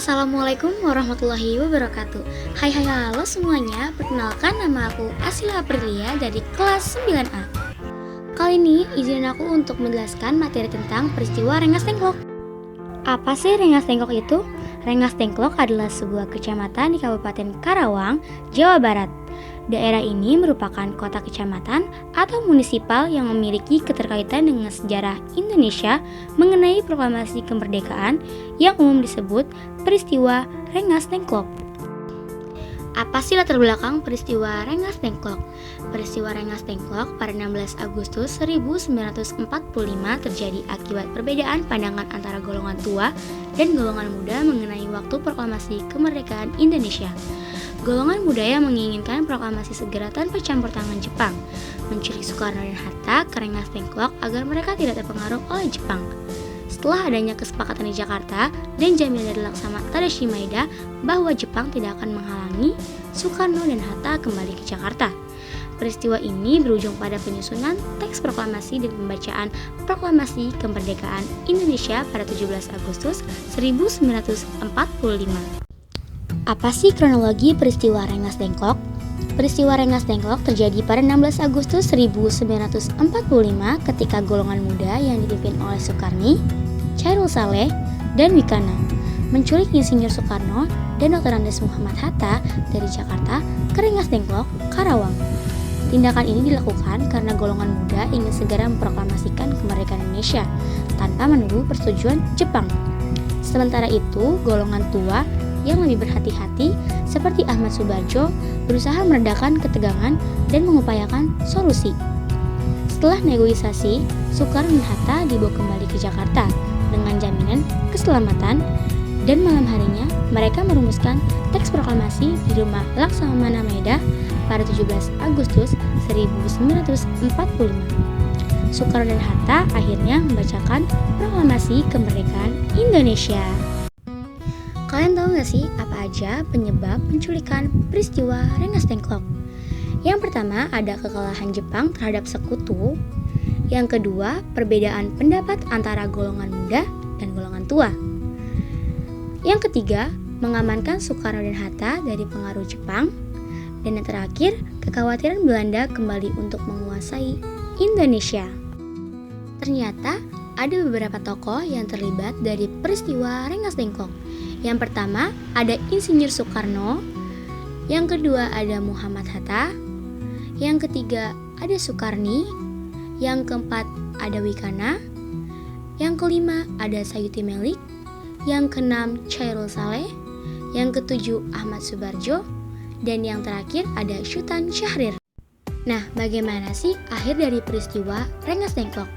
Assalamualaikum warahmatullahi wabarakatuh. Hai halo semuanya, perkenalkan nama aku Asila Aprilia dari kelas 9A. Kali ini izin aku untuk menjelaskan materi tentang peristiwa Rengas Dengklok. Apa sih Rengas Dengklok itu? Rengas Dengklok adalah sebuah kecamatan di Kabupaten Karawang, Jawa Barat. Daerah ini merupakan kota kecamatan atau munisipal yang memiliki keterkaitan dengan sejarah Indonesia mengenai proklamasi kemerdekaan yang umum disebut peristiwa Rengas Dengklok. Apa sih latar belakang peristiwa Rengas Dengklok? Peristiwa Rengas Dengklok pada 16 Agustus 1945 terjadi akibat perbedaan pandangan antara golongan tua dan golongan muda mengenai waktu proklamasi kemerdekaan Indonesia. Golongan muda yang menginginkan proklamasi segera tanpa campur tangan Jepang, mencuri Soekarno dan Hatta ke Rengas Dengklok agar mereka tidak terpengaruh oleh Jepang. Setelah adanya kesepakatan di Jakarta dan jaminan dari Laksamana Tadashi Maeda bahwa Jepang tidak akan menghalangi Soekarno dan Hatta kembali ke Jakarta. Peristiwa ini berujung pada penyusunan teks proklamasi dan pembacaan proklamasi kemerdekaan Indonesia pada 17 Agustus 1945. Apa sih kronologi peristiwa Rengas Dengklok? Peristiwa Rengas Dengklok terjadi pada 16 Agustus 1945 ketika golongan muda yang dipimpin oleh Soekarni, Chairul Saleh, dan Wikana menculik Insinyur Soekarno dan Dr. Andes Muhammad Hatta dari Jakarta ke Rengas Dengklok, Karawang. Tindakan ini dilakukan karena golongan muda ingin segera memproklamasikan kemerdekaan Indonesia tanpa menunggu persetujuan Jepang. Sementara itu, golongan tua yang lebih berhati-hati seperti Ahmad Subarjo berusaha meredakan ketegangan dan mengupayakan solusi. Setelah negosiasi, Soekarno dan Hatta dibawa kembali ke Jakarta dengan jaminan keselamatan, dan malam harinya mereka merumuskan teks proklamasi di rumah Laksamana Maeda pada 17 Agustus 1945. Soekarno dan Hatta akhirnya membacakan proklamasi kemerdekaan Indonesia. Kalian tahu gak sih apa aja penyebab penculikan peristiwa Rengas Dengklok? Yang pertama ada kekalahan Jepang terhadap sekutu. Yang kedua, perbedaan pendapat antara golongan muda dan golongan tua. Yang ketiga, mengamankan Soekarno dan Hatta dari pengaruh Jepang. Dan yang terakhir, kekhawatiran Belanda kembali untuk menguasai Indonesia. Ternyata ada beberapa tokoh yang terlibat dari peristiwa Rengas Dengklok. Yang pertama ada Insinyur Soekarno, yang kedua ada Muhammad Hatta, yang ketiga ada Soekarni, yang keempat ada Wikana, yang kelima ada Sayuti Melik, yang keenam Chairul Saleh, yang ketujuh Ahmad Subarjo, dan yang terakhir ada Sultan Syahrir. Nah, bagaimana sih akhir dari peristiwa Rengas Dengklok?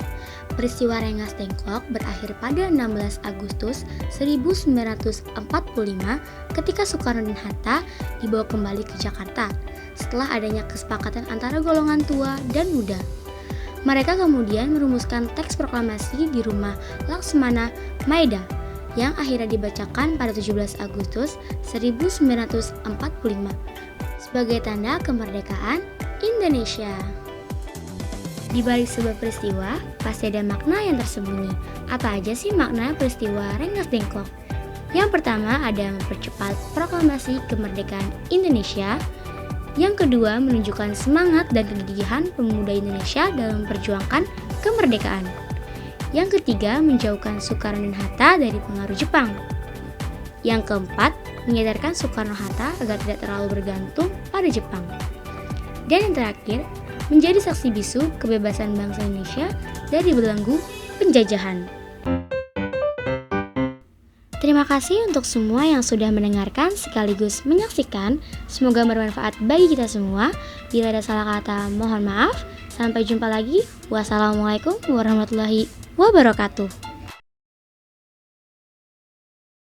Peristiwa Rengas Dengklok berakhir pada 16 Agustus 1945 ketika Soekarno dan Hatta dibawa kembali ke Jakarta setelah adanya kesepakatan antara golongan tua dan muda. Mereka kemudian merumuskan teks proklamasi di rumah Laksamana Maeda yang akhirnya dibacakan pada 17 Agustus 1945 sebagai tanda kemerdekaan Indonesia. Di balik sebuah peristiwa, pasti ada makna yang tersembunyi. Apa aja sih makna peristiwa Rengas Dengklok? Yang pertama ada mempercepat proklamasi kemerdekaan Indonesia. Yang kedua, menunjukkan semangat dan kegigihan pemuda Indonesia dalam memperjuangkan kemerdekaan. Yang ketiga, menjauhkan Soekarno dan Hatta dari pengaruh Jepang. Yang keempat, menyadarkan Soekarno-Hatta agar tidak terlalu bergantung pada Jepang. Dan yang terakhir, menjadi saksi bisu kebebasan bangsa Indonesia dari belenggu penjajahan. Terima kasih untuk semua yang sudah mendengarkan sekaligus menyaksikan. Semoga bermanfaat bagi kita semua. Bila ada salah kata, mohon maaf. Sampai jumpa lagi. Wassalamualaikum warahmatullahi wabarakatuh.